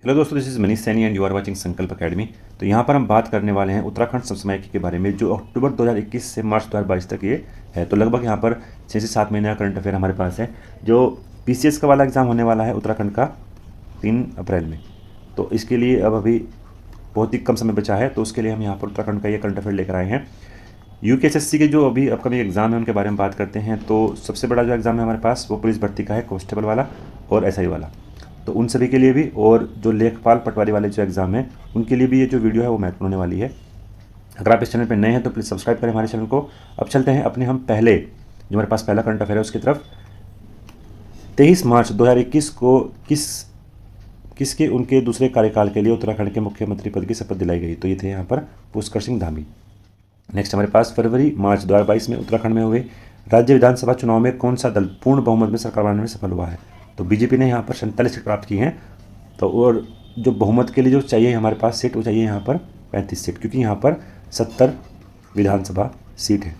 Hello दोस्तों, this is Manish Saini and you are watching Sankalp Academy. तो यहाँ पर हम बात करने वाले हैं उत्तराखंड समसामयिकी के बारे में, जो अक्टूबर 2021 से मार्च 2022 तक ये है। तो लगभग यहाँ पर 6 से 7 महीने का करंट अफेयर हमारे पास है। जो पीसीएस का वाला एग्ज़ाम होने वाला है उत्तराखंड का 3 अप्रैल में, तो इसके लिए अब अभी बहुत ही कम समय बचा है। तो उसके लिए हम यहाँ पर उत्तराखंड का ये करंट अफेयर लेकर आए हैं। यूकेएसएससी के जो अभी अपकमिंग एग्ज़ाम है उनके बारे में बात करते हैं। तो सबसे बड़ा जो एग्ज़ाम है हमारे पास वो पुलिस भर्ती का है, कांस्टेबल वाला और एसआई वाला। तो उन सभी के लिए भी, और जो लेखपाल पटवारी वाले जो एग्ज़ाम है उनके लिए भी ये जो वीडियो है वो महत्वपूर्ण होने वाली है। अगर आप इस चैनल पर नए हैं तो प्लीज़ सब्सक्राइब करें हमारे चैनल को। अब चलते हैं अपने हम पहले जो हमारे पास पहला करंट अफेयर है उसकी तरफ। 23 मार्च 2021 को किसके उनके दूसरे कार्यकाल के लिए उत्तराखंड के मुख्यमंत्री पद की शपथ दिलाई गई? तो ये थे यहाँ पर पुष्कर सिंह धामी। नेक्स्ट हमारे पास फरवरी मार्च 2022 में उत्तराखंड में हुए राज्य विधानसभा चुनाव में कौन सा दल पूर्ण बहुमत में सरकार बनाने में सफल हुआ है? तो बीजेपी ने यहाँ पर 47 सीट प्राप्त की हैं। तो और जो बहुमत के लिए जो चाहिए हमारे पास सीट, वो चाहिए यहाँ पर 35 सीट, क्योंकि यहाँ पर 70 विधानसभा सीट है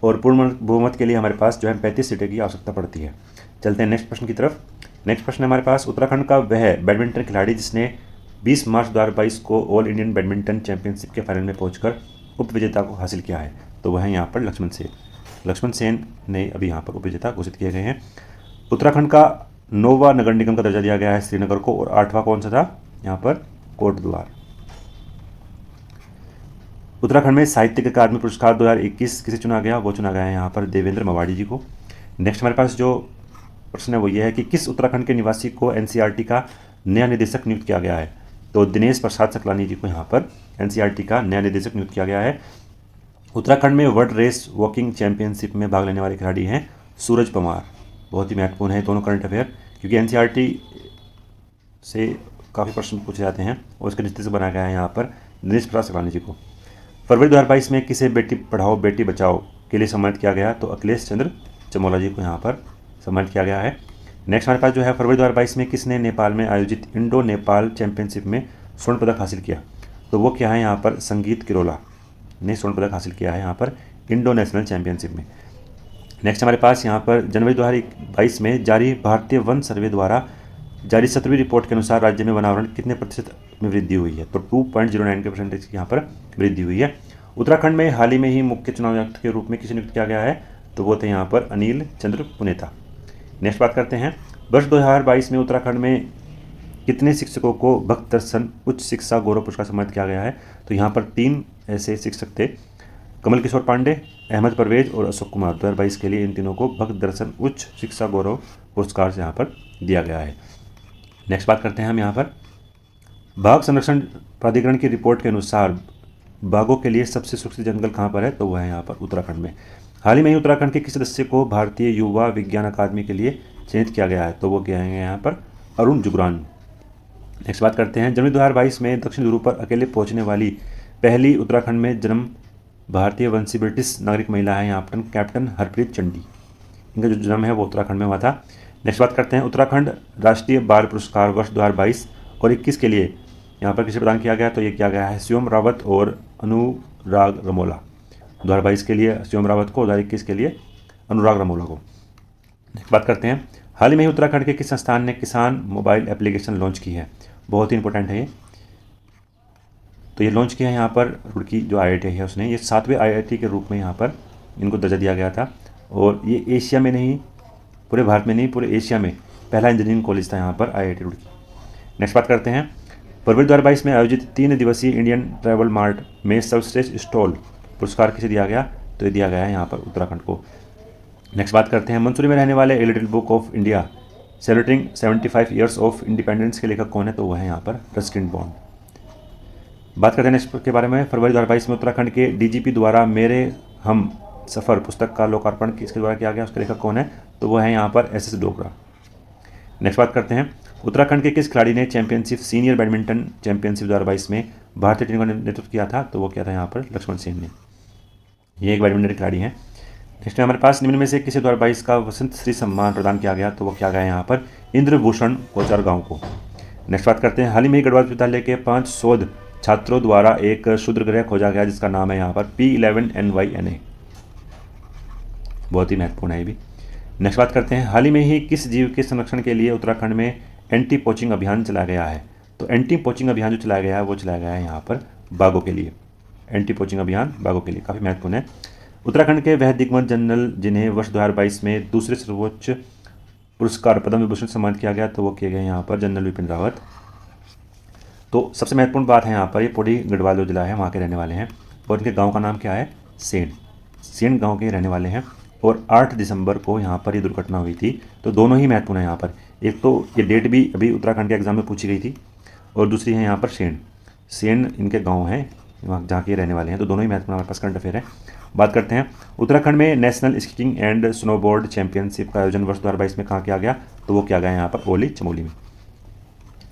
और पूर्ण बहुमत के लिए हमारे पास जो है 35 सीटें की आवश्यकता पड़ती है। चलते हैं नेक्स्ट प्रश्न की तरफ। नेक्स्ट प्रश्न है हमारे पास, उत्तराखंड का वह बैडमिंटन खिलाड़ी जिसने 20 मार्च 2022 को ऑल इंडियन बैडमिंटन चैंपियनशिप के फाइनल में पहुंचकर उपविजेता को हासिल किया है? तो वह है यहाँ पर लक्ष्मण सेन ने अभी यहाँ पर उपविजेता घोषित किए गए हैं। उत्तराखंड का 9वां नगर निगम का दर्जा दिया गया है श्रीनगर को, और 8वां कौन सा था? यहाँ पर कोटद्वार। उत्तराखंड में साहित्यिक अकादमी पुरस्कार 2021 किसे चुना गया? वो चुना गया है यहाँ पर देवेंद्र मवाड़ी जी को। नेक्स्ट हमारे पास जो प्रश्न है वो ये है कि किस उत्तराखंड के निवासी को एनसीईआरटी का नया निदेशक नियुक्त किया गया है? तो दिनेश प्रसाद सकलानी जी को यहाँ पर एनसीईआरटी का नया निदेशक नियुक्त किया गया है। उत्तराखंड में वर्ल्ड रेस वॉकिंग चैंपियनशिप में भाग लेने वाले खिलाड़ी हैं सूरज पवार। बहुत ही महत्वपूर्ण है दोनों करंट अफेयर, क्योंकि एनसीईआरटी से काफ़ी प्रश्न पूछे जाते हैं और उसके निदेशक बनाया गया है यहाँ पर दिनेश प्रसाद सकलानी जी को। फरवरी 2022 में किसे बेटी पढ़ाओ बेटी बचाओ के लिए सम्मानित किया गया? तो अखिलेश चंद्र चमोला जी को यहाँ पर सम्मानित किया गया है। नेक्स्ट हमारे पास जो है, फरवरी 2022 में किसने नेपाल में आयोजित इंडो नेपाल चैंपियनशिप में स्वर्ण पदक हासिल किया? तो वो क्या है? यहाँ पर संगीत किरोला ने स्वर्ण पदक हासिल किया है यहाँ पर इंडो नेशनल चैंपियनशिप में। नेक्स्ट हमारे पास यहाँ पर जनवरी 2022 में जारी भारतीय वन सर्वे द्वारा जारी 17वीं रिपोर्ट के अनुसार राज्य में वनावरण कितने प्रतिशत में वृद्धि हुई है? तो 2.09 के परसेंटेज की यहाँ पर वृद्धि हुई है। उत्तराखंड में हाल ही में ही मुख्य चुनाव आयुक्त के रूप में किसे नियुक्त किया गया है? तो वो थे यहाँ पर अनिल चंद्र पुनेता। नेक्स्ट बात करते हैं, वर्ष 2022 में उत्तराखंड में कितने शिक्षकों को भक्त दर्शन उच्च शिक्षा गौरव पुरस्कार सम्मानित किया गया है? तो यहाँ पर 3 ऐसे शिक्षक थे, कमल किशोर पांडे, अहमद परवेज और अशोक कुमार। 2022 के लिए इन तीनों को भक्त दर्शन उच्च शिक्षा गौरव पुरस्कार से यहाँ पर दिया गया है। नेक्स्ट बात करते हैं हम यहाँ पर, बाघ संरक्षण प्राधिकरण की रिपोर्ट के अनुसार बाघों के लिए सबसे सुरक्षित जंगल कहाँ पर है? तो वह है यहाँ पर उत्तराखंड में। हाल ही में ही उत्तराखंड के किस सदस्य को भारतीय युवा विज्ञान अकादमी के लिए चयनित किया गया है? तो वो क्या है यहाँ पर अरुण जुगरान। नेक्स्ट बात करते हैं, जनवरी 2022 में दक्षिण ध्रुव पर अकेले पहुँचने वाली पहली उत्तराखंड में जन्म भारतीय वंशी ब्रिटिश नागरिक महिला है यहाँ पर कैप्टन हरप्रीत चंडी। इनका जो जन्म है वो उत्तराखंड में हुआ था। नेक्स्ट बात करते हैं, उत्तराखंड राष्ट्रीय बाल पुरस्कार वर्ष 2022 और 21 के लिए यहाँ पर किसे प्रदान किया गया? तो ये किया गया है शिवम रावत और अनुराग रमोला। 2022 के लिए शिवम रावत को, 2021 के लिए अनुराग रमोला को। नेक्स्ट बात करते हैं, हाल ही में ही उत्तराखंड के किस संस्थान ने किसान मोबाइल एप्लीकेशन लॉन्च की है? बहुत ही इंपॉर्टेंट है ये। तो ये लॉन्च किया है यहाँ पर रुड़की जो IIT है उसने। ये 7वें IIT के रूप में यहाँ पर इनको दर्जा दिया गया था, और ये एशिया में नहीं, पूरे भारत में नहीं, पूरे एशिया में पहला इंजीनियरिंग कॉलेज था यहाँ पर IIT रुड़की। नेक्स्ट बात करते हैं, फरवरी 2022 में आयोजित 3 दिवसीय इंडियन ट्रैवल मार्ट में सर्वश्रेष्ठ स्टॉल पुरस्कार किसे दिया गया? तो ये दिया गया है यहाँ पर उत्तराखंड को। नेक्स्ट बात करते हैं, मंसूरी में रहने वाले a little book of India celebrating 75 years of independence के लेखक कौन है? तो वह है यहाँ पर रस्किन बॉन्ड। बात करते हैं नेक्स्ट के बारे में, फरवरी 2022 में उत्तराखंड के DGP द्वारा मेरे हम सफ़र पुस्तक का लोकार्पण किसके द्वारा किया गया? उसके लेखक कौन है? तो वह है यहाँ पर SS डोगरा। नेक्स्ट बात करते हैं, उत्तराखंड के किस खिलाड़ी ने चैंपियनशिप सीनियर बैडमिंटन चैंपियनशिप 2022 में भारतीय टीम का नेतृत्व किया था? तो वो क्या था यहाँ पर लक्ष्मण सेन ने। ये एक बैडमिंटन खिलाड़ी हैं। नेक्स्ट हमारे पास, निम्न में से किसे 2022 का वसंत श्री सम्मान प्रदान किया गया? तो वो क्या गया यहाँ पर इंद्रभूषण कोचार गाँव को। नेक्स्ट बात करते हैं, हाल ही में गढ़वाल विश्वविद्यालय के 5 शोध छात्रों द्वारा एक क्षुद्र ग्रह खोजा गया जिसका नाम है यहाँ पर P11NYNA। बहुत ही महत्वपूर्ण है ये भी। नेक्स्ट बात करते हैं, हाल ही में ही किस जीव के संरक्षण के लिए उत्तराखंड में एंटी पोचिंग अभियान चलाया गया है? तो एंटी पोचिंग अभियान जो चलाया गया है वो चलाया गया है यहाँ पर बाघों के लिए। एंटी पोचिंग अभियान बाघों के लिए काफ़ी महत्वपूर्ण है। उत्तराखंड के वह दिग्गज जनरल जिन्हें वर्ष 2022 में दूसरे सर्वोच्च पुरस्कार पद्म विभूषण सम्मानित किया गया, तो वो किए गए यहाँ पर जनरल विपिन रावत। तो सबसे महत्वपूर्ण बात है यहाँ पर, ये पौड़ी गढ़वाल जो जिला है वहाँ के रहने वाले हैं और इनके गांव का नाम क्या है? सेंड गांव के रहने वाले हैं। और 8 दिसंबर को यहाँ पर ये दुर्घटना हुई थी। तो दोनों ही महत्वपूर्ण है यहाँ पर। एक तो ये डेट भी अभी उत्तराखंड के एग्जाम में पूछी गई थी और दूसरी है यहाँ पर सेंड इनके गाँव हैं वहाँ जहाँ के रहने वाले हैं। तो दोनों ही महत्वपूर्ण हमारे पास करंट अफेयर है। बात करते हैं, उत्तराखंड में national skiing and snowboard championship का आयोजन वर्ष 2022 में कहाँ किया गया? तो वो किया गया यहाँ पर ओली चमोली में।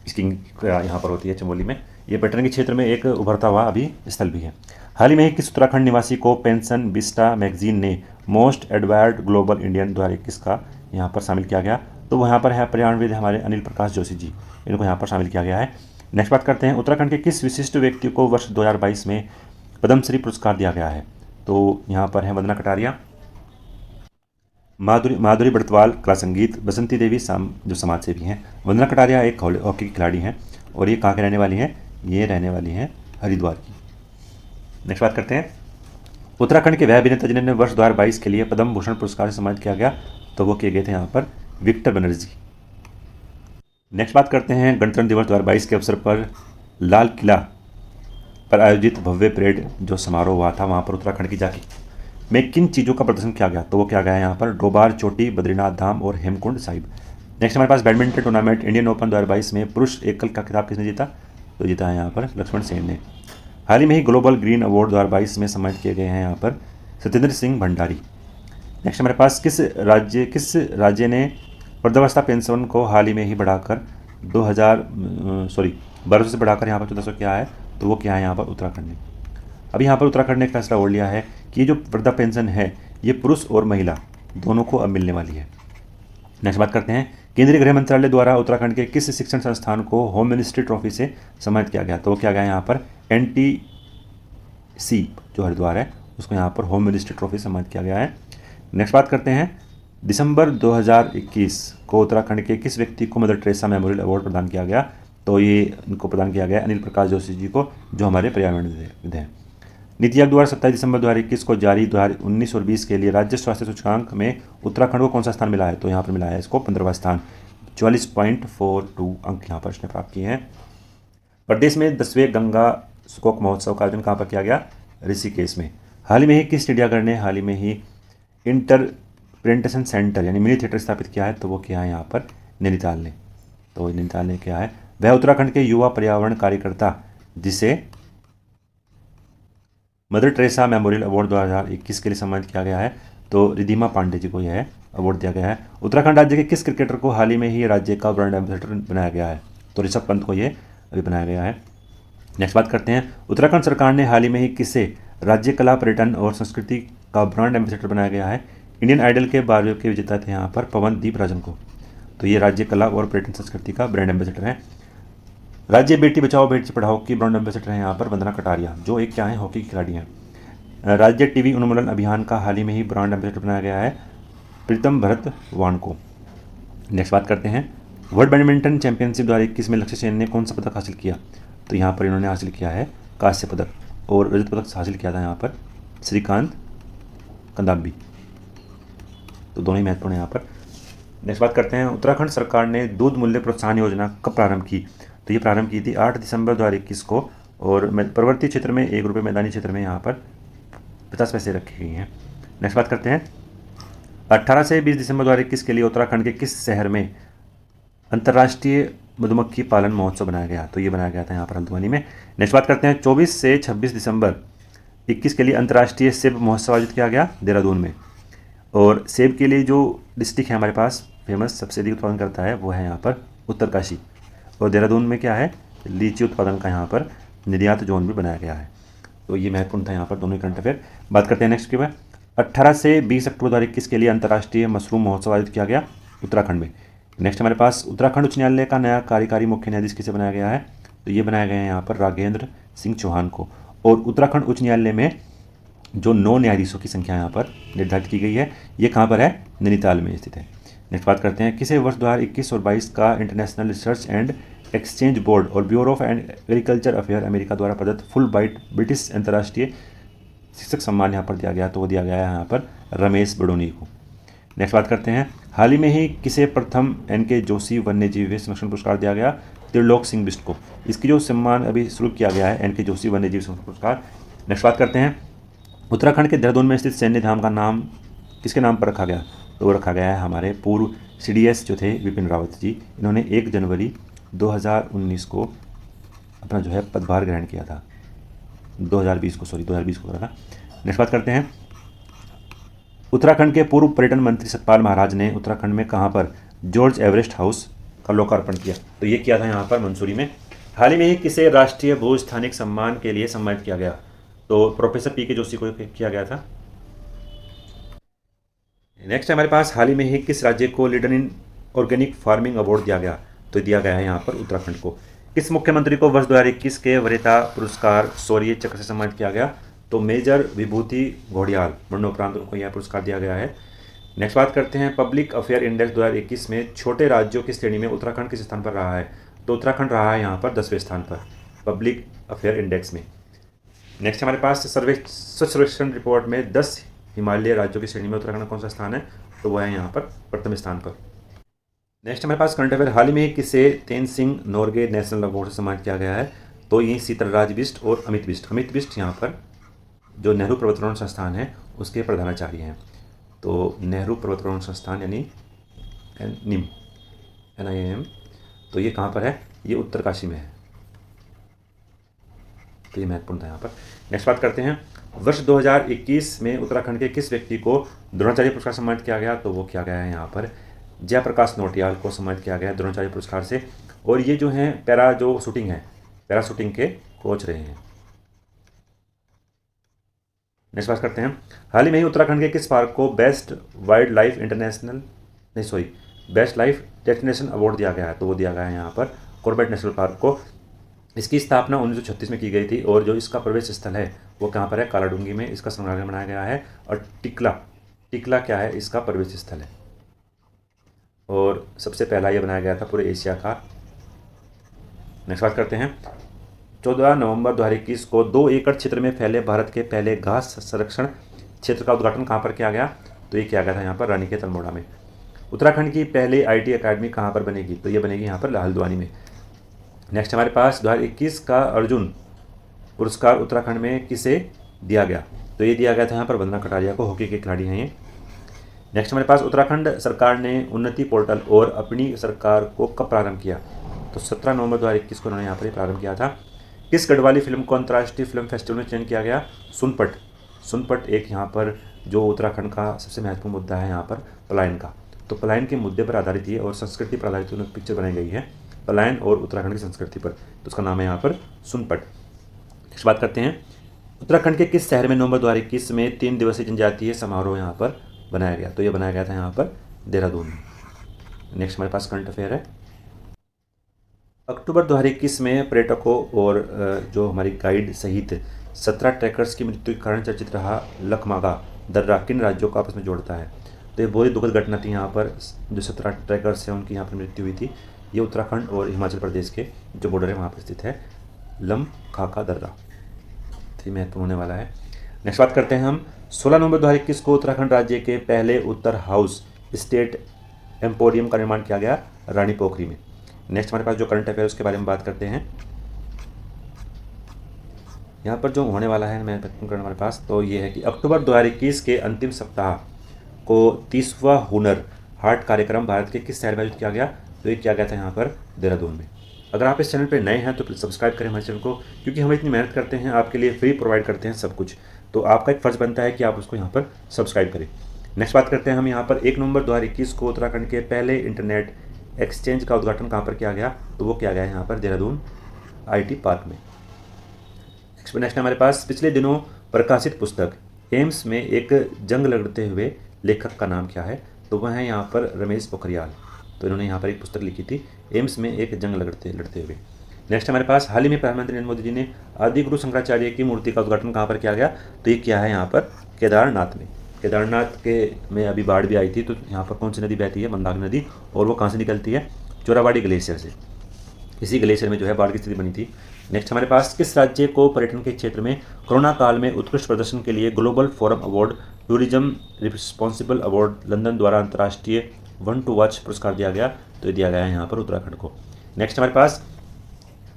स्कीइंग यहाँ पर होती है चमोली में। ये पर्यटन के क्षेत्र में एक उभरता हुआ अभी स्थल भी है। हाल ही में ही किस उत्तराखंड निवासी को पेंशन विस्टा मैगजीन ने मोस्ट एडवायर्ड ग्लोबल इंडियन 2021 का यहाँ पर शामिल किया गया? तो वो यहाँ पर है पर्यावरणविद हमारे अनिल प्रकाश जोशी जी, इनको यहाँ पर शामिल किया गया है। नेक्स्ट बात करते हैं, उत्तराखंड के किस विशिष्ट व्यक्ति को वर्ष 2022 में पद्मश्री पुरस्कार दिया गया है? तो यहाँ पर है वंदना कटारिया, माधुरी बड़तवाल कला संगीत, बसंती देवी जो समाज सेवी हैं। वंदना कटारिया एक हॉकी की खिलाड़ी हैं और ये कहाँ के रहने वाली हैं? ये रहने वाली हैं हरिद्वार की। नेक्स्ट बात करते हैं, उत्तराखंड के वह अभिनेता जिन्हें वर्ष 2022 के लिए पद्म भूषण पुरस्कार से सम्मानित किया गया, तो वो किए गए थे यहाँ पर विक्टर बनर्जी। नेक्स्ट बात करते हैं, गणतंत्र दिवस 2022 के अवसर पर लाल किला पर आयोजित भव्य परेड जो समारोह हुआ था वहाँ पर उत्तराखंड की झांकी में किन चीज़ों का प्रदर्शन किया गया? तो वो किया गया है यहाँ पर डोबार चोटी, बद्रीनाथ धाम और हेमकुंड साहिब। नेक्स्ट हमारे पास बैडमिंटन टूर्नामेंट इंडियन ओपन 2022 में पुरुष एकल का खिताब किसने जीता? तो जीता है यहाँ पर लक्ष्मण सेन ने। हाल ही में ही ग्लोबल ग्रीन अवार्ड 2022 में सम्मानित किए गए हैं यहाँ पर सत्येंद्र सिंह भंडारी। नेक्स्ट हमारे पास किस राज्य ने वृद्धावस्था पेंशन को हाल ही में ही बढ़ाकर 1200 से बढ़ाकर यहाँ पर 1400 किया है? तो वो क्या है यहाँ पर उत्तराखंड ने। अभी यहाँ पर उत्तराखंड ने एक फैसला ओढ़ लिया है कि ये जो वृद्धा पेंशन है ये पुरुष और महिला दोनों को अब मिलने वाली है। नेक्स्ट बात करते हैं, केंद्रीय गृह मंत्रालय द्वारा उत्तराखंड के किस शिक्षण संस्थान को होम मिनिस्ट्री ट्रॉफी से सम्मानित किया गया? तो वो क्या गया यहाँ पर NTC जो हरिद्वार है उसको यहाँ पर होम मिनिस्ट्री ट्रॉफी सम्मानित किया गया है। नेक्स्ट बात करते हैं, दिसंबर 2021 को उत्तराखंड के किस व्यक्ति को मदर टेरेसा मेमोरियल अवार्ड प्रदान किया गया? तो ये इनको प्रदान किया गया अनिल प्रकाश जोशी जी को, जो हमारे पर्यावरणविद हैं। नीति आयोग द्वारा 27 दिसंबर 2021 को जारी 2019 और 20 के लिए राज्य स्वास्थ्य सूचकांक में उत्तराखंड को कौन सा स्थान मिला है? तो यहाँ पर मिला है इसको 15वां स्थान, 44.42 अंक यहाँ पर इसने प्राप्त किए हैं। प्रदेश में 10वें गंगा स्कोक महोत्सव का आयोजन कहाँ पर किया गया? ऋषिकेश में। हाल ही में ही किस चिड़ियाघर ने हाल ही में ही इंटरप्रेटेशन सेंटर यानी मिनी थिएटर स्थापित किया है? तो वो किया है यहाँ पर नैनीताल ने। तो नैनीताल ने क्या है? वह उत्तराखंड के युवा पर्यावरण कार्यकर्ता जिसे मदर टेरेसा मेमोरियल अवार्ड 2021 के लिए सम्मानित किया गया है, तो रिधिमा पांडे जी को यह अवार्ड दिया गया है। उत्तराखंड राज्य के किस क्रिकेटर को हाल ही में ही राज्य का ब्रांड एम्बेसडर बनाया गया है? तो ऋषभ पंत को ये अभी बनाया गया है। नेक्स्ट बात करते हैं, उत्तराखंड सरकार ने हाल ही में ही किसे राज्य कला पर्यटन और संस्कृति का ब्रांड एम्बेसडर बनाया गया है? इंडियन आइडल के 12वें के विजेता थे यहाँ पर पवनदीप राजन को। तो ये राज्य कला और पर्यटन संस्कृति का ब्रांड एम्बेसडर है। राज्य बेटी बचाओ बेटी पढ़ाओ की ब्रांड एम्बेसडर है यहाँ पर वंदना कटारिया, जो एक क्या है हॉकी की खिलाड़ी हैं। राज्य टीवी उन्मूलन अभियान का हाल ही में ही ब्रांड एम्बेसडर बनाया गया है प्रीतम भरत वान को। नेक्स्ट बात करते हैं, वर्ल्ड बैडमिंटन चैंपियनशिप 2021 में लक्ष्य सेन ने कौन सा पदक हासिल किया? तो यहाँ पर इन्होंने हासिल किया है कांस्य पदक, और रजत पदक हासिल किया था यहाँ पर श्रीकांत कंदाबी। तो दोनों ही महत्वपूर्ण है यहाँ पर। नेक्स्ट बात करते हैं, उत्तराखंड सरकार ने दूध मूल्य प्रोत्साहन योजना कब प्रारंभ की? तो ये प्रारंभ की थी 8 दिसंबर 2021 को, और पर्वतीय क्षेत्र में 1 रुपये, मैदानी क्षेत्र में यहाँ पर 50 पैसे रखी गई हैं। नेक्स्ट बात करते हैं, 18 से 20 दिसंबर 2021 के लिए उत्तराखंड के किस शहर में अंतर्राष्ट्रीय मधुमक्खी पालन महोत्सव बनाया गया? तो ये बनाया गया था यहाँ पर हल्द्वानी में। नेक्स्ट बात करते हैं, 24 से 26 दिसंबर 21 के लिए अंतर्राष्ट्रीय सेब महोत्सव आयोजित किया गया देहरादून में। और सेब के लिए जो डिस्ट्रिक्ट है हमारे पास फेमस सबसे अधिक उत्पादन करता है वो है यहाँ पर उत्तरकाशी, और देहरादून में क्या है लीची उत्पादन का यहाँ पर निर्यात जोन भी बनाया गया है। तो ये महत्वपूर्ण था यहाँ पर दोनों करंट अफेयर। बात करते हैं नेक्स्ट के बाद, 18 से 20 अक्टूबर 2021 के लिए अंतर्राष्ट्रीय मशरूम महोत्सव आयोजित किया गया उत्तराखंड में। नेक्स्ट हमारे पास, उत्तराखंड उच्च न्यायालय का नया कार्यकारी मुख्य न्यायाधीश किसे बनाया गया है? तो ये बनाया गया है यहाँ पर राघेंद्र सिंह चौहान को। और उत्तराखंड उच्च न्यायालय में जो 9 न्यायाधीशों की संख्या यहाँ पर निर्धारित की गई है, ये कहाँ पर है? नैनीताल में स्थित है। नेक्स्ट बात करते हैं, किसे वर्ष 2021 और 22 का international research and exchange board और bureau of and agriculture affair America द्वारा प्रदत्त फुल ब्राइट ब्रिटिश अंतर्राष्ट्रीय शिक्षक सम्मान यहाँ पर दिया गया? तो वो दिया गया है यहाँ पर रमेश बडोनी को। नेक्स्ट बात करते हैं, हाल ही में ही किसे प्रथम एन.के. जोशी वन्यजीव संरक्षण पुरस्कार दिया गया? त्रिलोक सिंह बिष्ट को। इसकी जो सम्मान अभी शुरू किया गया है, एन.के. जोशी वन्यजीव संरक्षण पुरस्कार। नेक्स्ट बात करते हैं, उत्तराखंड के देहरादून में स्थित सैन्य धाम का नाम किसके नाम पर रखा गया? तो वो रखा गया है हमारे पूर्व CDS जो थे विपिन रावत जी। इन्होंने 1 जनवरी 2019 को अपना जो है पदभार ग्रहण किया था। 2020 को करा था। नेक्स्ट बात करते हैं, उत्तराखंड के पूर्व पर्यटन मंत्री सतपाल महाराज ने उत्तराखंड में कहाँ पर जॉर्ज एवरेस्ट हाउस का लोकार्पण किया? तो ये किया था यहाँ पर मंसूरी में। हाल ही में ही किसे राष्ट्रीय भू स्थानिक सम्मान के लिए सम्मानित किया गया? तो प्रोफेसर PK जोशी को किया गया था। नेक्स्ट हमारे पास, हाल ही में ही किस राज्य को leader in organic farming award दिया गया? तो दिया गया है यहाँ पर उत्तराखंड को। किस मुख्यमंत्री को वर्ष 2021 के वरीयता पुरस्कार शौर्य चक्र से सम्मानित किया गया? तो मेजर विभूति घोड़ियाल मरणोपरांत उनको यह पुरस्कार दिया गया है। नेक्स्ट बात करते हैं, पब्लिक अफेयर इंडेक्स 2021 में छोटे राज्यों की श्रेणी में उत्तराखंड किस स्थान पर रहा है? तो उत्तराखंड रहा है यहाँ पर 10वें स्थान पर पब्लिक अफेयर इंडेक्स में। नेक्स्ट हमारे पास स्वच्छ सर्वेक्षण रिपोर्ट में 10 हिमालय राज्यों की श्रेणी में उत्तराखंड कौन सा स्थान है? तो वो है यहाँ पर प्रथम स्थान पर। नेक्स्ट हमारे पास करंट अफेयर, हाल ही में किसे तेनसिंग नोरगे नेशनल अवार्ड से सम्मानित किया गया है? तो ये शीतलराज बिष्ट और अमित बिष्ट यहाँ पर जो नेहरू पर्वतारोहण संस्थान है उसके प्रधानाचार्य हैं। तो नेहरू पर्वतारोहण संस्थान यानी NIM, तो ये कहाँ पर है? ये उत्तरकाशी में है। तो ये महत्वपूर्ण था यहाँ पर। नेक्स्ट बात करते हैं, वर्ष 2021 में उत्तराखंड के किस व्यक्ति को द्रोणाचार्य पुरस्कार सम्मानित किया गया? तो वो किया गया है यहाँ पर जयप्रकाश नौटियाल को सम्मानित किया गया द्रोणाचार्य पुरस्कार से। और ये जो हैं पैरा शूटिंग के कोच रहे हैं। नेक्स्ट बात करते हैं, हाल ही में ही उत्तराखंड के किस पार्क को बेस्ट लाइफ डेस्टिनेशन अवार्ड दिया गया है? तो वो दिया गया है यहाँ पर कॉर्बेट नेशनल पार्क को। इसकी स्थापना 1936 में की गई थी और जो इसका प्रवेश स्थल है वो कहाँ पर है? कालाडूंगी में इसका संग्रहालय बनाया गया है। और टिकला क्या है? इसका प्रवेश स्थल है और सबसे पहला ये बनाया गया था पूरे एशिया का। नेक्स्ट बात करते हैं, 14 नवंबर 2021 को 2 एकड़ क्षेत्र में फैले भारत के पहले घास संरक्षण क्षेत्र का उद्घाटन कहाँ पर किया गया? तो ये किया गया था यहाँ पर रानीखेत अल्मोड़ा में। उत्तराखंड की पहली IT अकेडमी कहाँ पर बनेगी? तो ये बनेगी यहाँ पर हल्द्वानी में। नेक्स्ट हमारे पास 2021 का अर्जुन पुरस्कार उत्तराखंड में किसे दिया गया? तो ये दिया गया था यहाँ पर वंदना कटारिया को, हॉकी के खिलाड़ी हैं ये। नेक्स्ट हमारे पास, उत्तराखंड सरकार ने उन्नति पोर्टल और अपनी सरकार को कब प्रारंभ किया? तो 17 नवंबर 2021 को उन्होंने यहाँ पर प्रारंभ किया था। किस गढ़वाली फिल्म को अंतर्राष्ट्रीय फिल्म फेस्टिवल में चयन किया गया? सुनपट एक यहाँ पर जो उत्तराखंड का सबसे महत्वपूर्ण मुद्दा है यहाँ पर पलायन का। तो पलायन के मुद्दे पर आधारित है और संस्कृति पर आधारित पिक्चर बनाई गई है, पलायन और उत्तराखंड की संस्कृति पर। तो उसका नाम है यहाँ पर सुनपट। नेक्स्ट बात करते हैं, उत्तराखंड के किस शहर में नवंबर 2021 में 3 दिवसीय जनजातीय समारोह यहाँ पर बनाया गया? तो ये बनाया गया था यहाँ पर देहरादून में। नेक्स्ट हमारे पास करंट अफेयर है, अक्टूबर 2021 में पर्यटकों और जो हमारी गाइड सहित 17 ट्रैकर्स की मृत्यु के कारण चर्चित रहा लखमागा दर्रा किन राज्यों को आपस में जोड़ता है? तो ये बहुत ही दुखद घटना थी। यहाँ पर जो 17 ट्रैकर्स हैं उनकी यहाँ पर मृत्यु हुई थी। ये उत्तराखंड और हिमाचल प्रदेश के जो बॉर्डर है वहाँ पर स्थित है लमखाका दर्रा। तो महत्वपूर्ण होने वाला है। नेक्स्ट बात करते हैं हम, 16 नवंबर 2021 को उत्तराखंड राज्य के पहले उत्तर हाउस स्टेट एम्पोरियम का निर्माण किया गया रानी पोखरी में। नेक्स्ट हमारे पास जो करंट अफेयर उसके बारे में बात करते हैं। यहाँ पर जो होने वाला है हमारे पास तो ये है कि अक्टूबर 2021 के अंतिम सप्ताह को 30वां हुनर हाट कार्यक्रम भारत के किस शहर में आयोजित किया गया? तो ये किया गया था यहाँ पर देहरादून में। अगर आप इस चैनल पर नए हैं तो प्लीज़ सब्सक्राइब करें हमारे चैनल को, क्योंकि हम इतनी मेहनत करते हैं आपके लिए, फ्री प्रोवाइड करते हैं सब कुछ, तो आपका एक फ़र्ज़ बनता है कि आप उसको यहाँ पर सब्सक्राइब करें। नेक्स्ट बात करते हैं हम, यहाँ पर 1 नवंबर 2021 को उत्तराखंड के पहले इंटरनेट एक्सचेंज का उद्घाटन कहाँ पर किया गया? तो वो किया गया है यहाँ पर देहरादून IT पार्क में। नेक्स्ट हमारे पास पिछले दिनों प्रकाशित पुस्तक एम्स में एक जंग लड़ते हुए लेखक का नाम क्या है? तो वह है यहाँ पर रमेश पोखरियाल। तो इन्होंने यहाँ पर एक पुस्तक लिखी थी एम्स में एक जंग लड़ते हुए। नेक्स्ट हमारे पास हाल ही में प्रधानमंत्री नरेंद्र मोदी जी ने आदि गुरु शंकराचार्य की मूर्ति का उद्घाटन कहाँ पर किया गया, तो ये किया है यहाँ पर केदारनाथ में। केदारनाथ के में अभी बाढ़ भी आई थी, तो यहाँ पर कौन सी नदी बहती है, मंदाकिनी नदी, और वो कहाँ से निकलती है, चोराबाड़ी ग्लेशियर से। इसी ग्लेशियर में जो है बाढ़ की स्थिति बनी थी। नेक्स्ट हमारे पास किस राज्य को पर्यटन के क्षेत्र में कोरोना काल में उत्कृष्ट प्रदर्शन के लिए global forum award tourism responsible award London द्वारा अंतर्राष्ट्रीय वन टू वॉच पुरस्कार दिया गया, तो ये दिया गया है यहाँ पर उत्तराखंड को। नेक्स्ट हमारे पास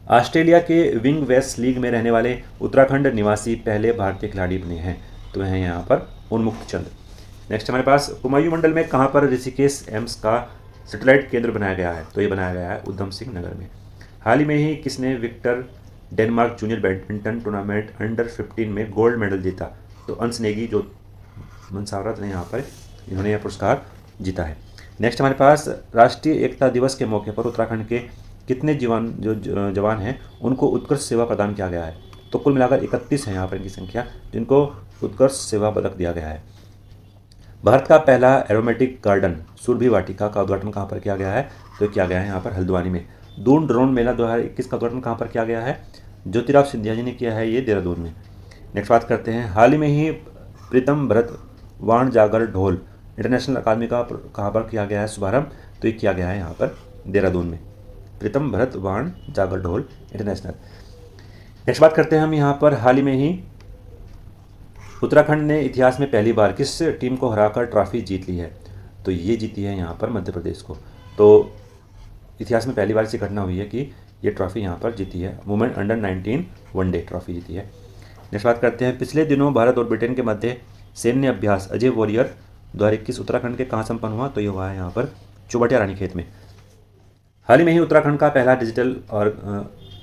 ऑस्ट्रेलिया के विंग वेस्ट लीग में रहने वाले उत्तराखंड निवासी पहले भारतीय खिलाड़ी बने हैं, तो हैं यहाँ पर उन्मुक्त चंद। नेक्स्ट हमारे पास कुमायूं मंडल में कहाँ पर ऋषिकेश एम्स का सैटेलाइट केंद्र बनाया गया है, तो ये बनाया गया है उधम सिंह नगर में। हाल ही में ही किसने Victor Denmark junior badminton tournament under 15 में गोल्ड मेडल जीता, तो अंश नेगी जो मनसावरत ने यहाँ पर इन्होंने यह पुरस्कार जीता है। नेक्स्ट हमारे पास राष्ट्रीय एकता दिवस के मौके पर उत्तराखंड के कितने जवान हैं उनको उत्कृष्ट सेवा प्रदान किया गया है, तो कुल मिलाकर 31 है यहाँ पर इनकी संख्या जिनको उत्कृष्ट सेवा पदक दिया गया है। भारत का पहला एरोमेटिक गार्डन सुरभि वाटिका का उद्घाटन कहाँ पर किया गया है, तो किया गया है यहाँ पर हल्द्वानी में। दून ड्रोन मेला 2021 का उद्घाटन कहाँ पर किया गया है, ज्योतिराव सिंधिया जी ने किया है ये देहरादून में। नेक्स्ट बात करते हैं, हाल ही में ही प्रीतम भरत वाण जागर ढोल इंटरनेशनल अकादमी का कहाँ पर किया गया है शुभारंभ, तो ये किया गया है यहाँ पर देहरादून में, प्रीतम भरत वाण जागर ढोल इंटरनेशनल। नेक्स्ट बात करते हैं हम यहाँ पर, हाल ही में ही उत्तराखंड ने इतिहास में पहली बार किस टीम को हराकर ट्रॉफी जीत ली है, तो ये जीती है यहाँ पर मध्य प्रदेश को। तो इतिहास में पहली बार ऐसी घटना हुई है कि ये ट्रॉफी यहाँ पर जीती है, वुमेन अंडर 19 वनडे ट्रॉफी जीती है। नेक्स्ट बात करते हैं, पिछले दिनों भारत और ब्रिटेन के मध्य सैन्य अभ्यास अजय वॉरियर 2021 उत्तराखंड के कहाँ संपन्न हुआ, तो ये हुआ है यहाँ पर चुबटिया रानीखेत में। हाल ही में ही उत्तराखंड का पहला डिजिटल और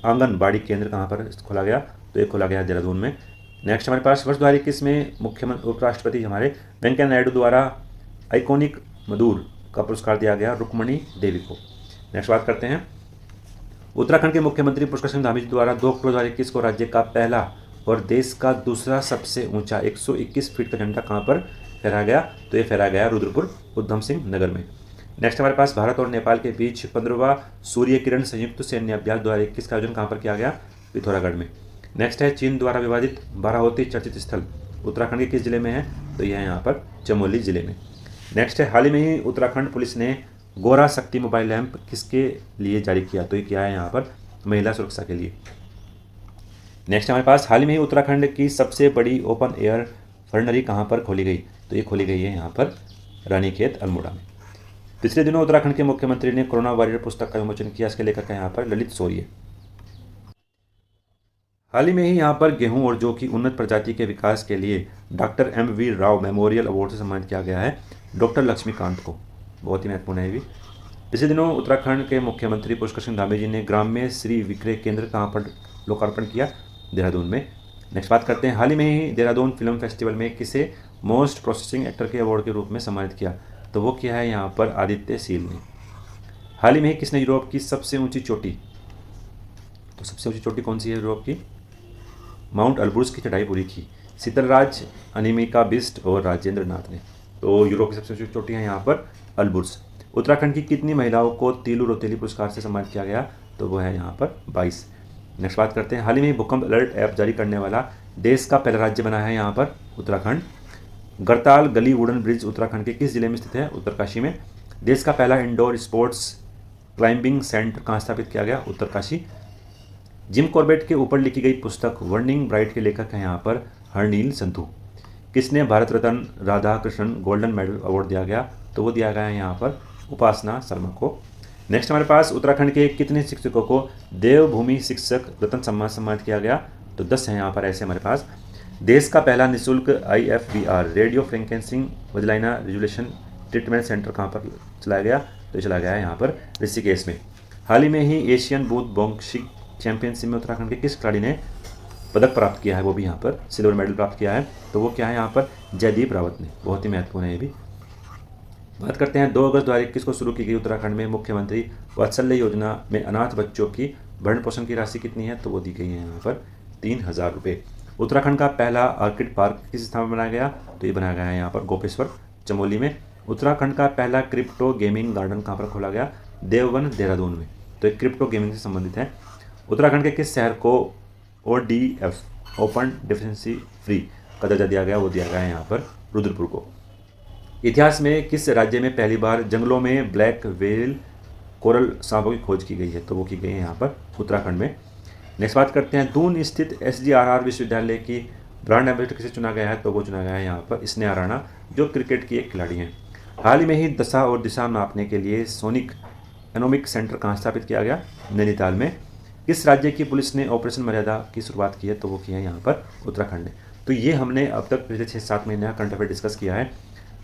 आंगनबाड़ी केंद्र कहाँ पर खोला गया, तो ये खोला गया देहरादून में। नेक्स्ट हमारे पास वर्ष 2021 में मुख्यमंत्री उपराष्ट्रपति हमारे वेंकैया नायडू द्वारा आइकॉनिक मधुर का पुरस्कार दिया गया रुक्मणी देवी को। नेक्स्ट बात करते हैं, उत्तराखंड के मुख्यमंत्री पुष्कर सिंह धामी जी द्वारा 2 अक्टूबर 2021 को राज्य का पहला और देश का दूसरा सबसे ऊंचा 121 फीट का झंडा कहाँ पर फहराया गया, तो ये फहराया गया रुद्रपुर उधम सिंह नगर में। नेक्स्ट हमारे पास भारत और नेपाल के बीच 15वां सूर्य किरण संयुक्त सैन्य अभ्यास 2021 का आयोजन कहाँ पर किया गया, पिथौरागढ़ में। नेक्स्ट है, चीन द्वारा विवादित बाराहोती चर्चित स्थल उत्तराखंड के किस जिले में है, तो यह है यहाँ पर चमोली जिले में। नेक्स्ट है, हाल ही में ही उत्तराखंड पुलिस ने गोरा शक्ति मोबाइल लैंप किसके लिए जारी किया, तो ये किया है यहाँ पर महिला सुरक्षा के लिए। नेक्स्ट हमारे पास, हाल ही में ही उत्तराखंड की सबसे बड़ी ओपन एयर फर्नरी कहाँ पर खोली गई, तो ये खोली गई है यहाँ पर रानीखेत अल्मोड़ा में। पिछले दिनों उत्तराखंड के मुख्यमंत्री ने कोरोना वॉरियर पुस्तक का विमोचन किया, इसके लेखक है यहाँ पर ललित सोरिये। हाल ही में ही यहाँ पर गेहूं और जौ की उन्नत प्रजाति के विकास के लिए doctor M.V. Rao memorial award से सम्मानित किया गया है डॉक्टर लक्ष्मीकांत को, बहुत ही महत्वपूर्ण है ये भी। पिछले दिनों उत्तराखंड के मुख्यमंत्री पुष्कर सिंह धामी जी ने ग्राम्य श्री विक्रय केंद्र कहाँ पर लोकार्पण किया, देहरादून में। नेक्स्ट बात करते हैं, हाल ही में ही देहरादून फिल्म फेस्टिवल में किसे मोस्ट प्रोसेसिंग एक्टर के अवार्ड के रूप में सम्मानित किया, तो वो किया है यहाँ पर आदित्य सील ने। हाल ही में ही किसने यूरोप की सबसे ऊंची चोटी, तो सबसे ऊंची चोटी कौन सी है यूरोप की, माउंट अल्ब्रुज की चढ़ाई पूरी की, शीतलराज, अनिमिका बिस्ट और राजेंद्र नाथ ने। तो यूरोप की सबसे ऊंची चोटी है यहाँ पर अल्ब्रुज। उत्तराखंड की कितनी महिलाओं को तीलू रोतेली पुरस्कार से सम्मानित किया गया, तो वो है यहाँ पर 22। नेक्स्ट बात करते हैं, हाल ही में भूकंप अलर्ट ऐप जारी करने वाला देश का पहला राज्य बना है यहाँ पर उत्तराखंड। गरताल गली वुडन ब्रिज उत्तराखंड के किस जिले में स्थित है, उत्तरकाशी में। देश का पहला इंडोर स्पोर्ट्स क्लाइंबिंग सेंटर कहाँ स्थापित किया गया, उत्तरकाशी। जिम कॉर्बेट के ऊपर लिखी गई पुस्तक वर्निंग ब्राइट के लेखक हैं यहाँ पर हरनील संधू। किसने Bharat Ratna Radhakrishnan golden medal award दिया गया, तो वो दिया गया है यहाँ पर उपासना शर्मा को। नेक्स्ट हमारे पास, उत्तराखंड के कितने शिक्षकों को देवभूमि शिक्षक रत्न सम्मान सम्मानित किया गया, तो 10 हैं यहाँ पर ऐसे हमारे पास। देश का पहला निःशुल्क IFVR radio frequency vagina resolution treatment centre कहाँ पर चलाया गया, तो चला गया है यहाँ पर ऋषिकेश में। हाल ही में ही एशियन बूथ बॉक्सिंग चैंपियनशिप में उत्तराखंड के किस खिलाड़ी ने पदक प्राप्त किया है, वो भी यहाँ पर सिल्वर मेडल प्राप्त किया है, तो वो क्या है यहाँ पर जयदीप रावत ने, बहुत ही महत्वपूर्ण है ये भी। बात करते हैं, 2 अगस्त 2021 को शुरू की गई उत्तराखंड में मुख्यमंत्री वात्सल्य योजना में अनाथ बच्चों की भरण पोषण की राशि कितनी है, तो वो दी गई है यहाँ पर 3000 रुपये। उत्तराखंड का पहला ऑर्किड पार्क किस स्थान में बनाया गया, तो ये बनाया गया है यहाँ पर गोपेश्वर चमोली में। उत्तराखंड का पहला क्रिप्टो गेमिंग गार्डन कहाँ पर खोला गया, देववन देहरादून में, तो एक क्रिप्टो गेमिंग से संबंधित है। उत्तराखंड के किस शहर को ODF ओपन डेफिशिएंसी फ्री का दर्जा दिया गया? वो दिया गया है यहाँ पर रुद्रपुर को। इतिहास में किस राज्य में पहली बार जंगलों में ब्लैक व्हेल कोरल सांपों की खोज की गई है? तो वो की गई है यहाँ पर उत्तराखंड में। नेक्स्ट बात करते हैं, दून स्थित SGRR विश्वविद्यालय की ब्रांड एम्बेसडर किसे चुना गया है? तो वो चुना गया है यहाँ पर स्नेहा राणा, जो क्रिकेट की एक खिलाड़ी हैं। हाल ही में ही दशा और दिशा नापने के लिए सोनिक एनोमिक सेंटर कहाँ स्थापित किया गया? नैनीताल में। किस राज्य की पुलिस ने ऑपरेशन मर्यादा की शुरुआत की है? तो वो की है यहाँ पर उत्तराखंड ने। तो ये हमने अब तक पिछले 6-7 महीने का करंट अफेयर डिस्कस किया है।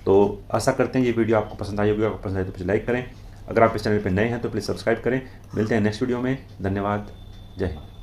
तो आशा करते हैं ये वीडियो आपको पसंद आई होगी। आपको पसंद आए तो प्लीज़ लाइक करें। अगर आप इस चैनल पर नए हैं तो प्लीज़ सब्सक्राइब करें। मिलते हैं नेक्स्ट वीडियो में। धन्यवाद। जय हिंद।